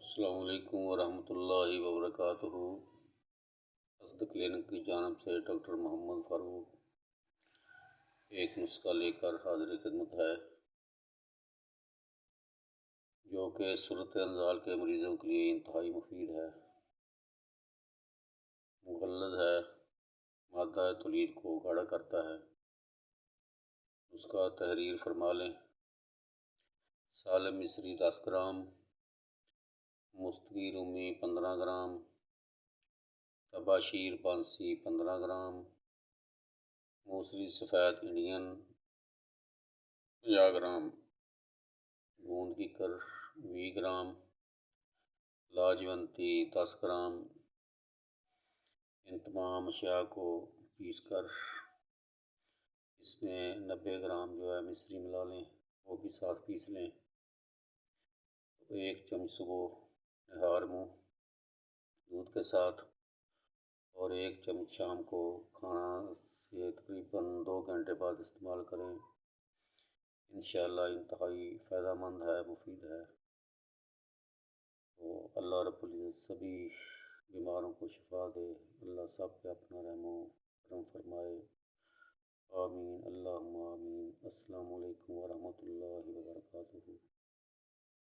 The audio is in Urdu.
السلام علیکم ورحمۃ اللہ وبرکاتہ۔ اسد کلینک کی جانب سے ڈاکٹر محمد فاروق ایک نسخہ لے کر حاضر خدمت ہے، جو کہ صورت انزال کے مریضوں کے لیے انتہائی مفید ہے، مغلظ ہے، مادہ تولید کو گاڑھا کرتا ہے۔ نسخہ تحریر فرما لیں: سالم مصری 10 گرام، مستقی رومی 15 گرام، تباشیر بانسی 15 گرام، موسری سفید انڈین 50 گرام، گوند کیکر 20 گرام، لاجونتی 10 گرام۔ ان تمام اشیاء کو پیس کر اس میں 90 گرام جو ہے مصری ملا لیں، وہ بھی ساتھ پیس لیں۔ 1 چمچ صبح نہار منہ دودھ کے ساتھ، اور 1 چمچ شام کو کھانا سے تقریباً 2 گھنٹے بعد استعمال کریں۔ انشاءاللہ انتہائی فائدہ مند ہے، مفید ہے۔ تو اللہ رب العزت سبھی بیماروں کو شفا دے، اللہ سب پہ اپنا رحم و کرم فرمائے، آمین اللہم آمین۔ السلام علیکم ورحمۃ اللہ وبرکاتہ۔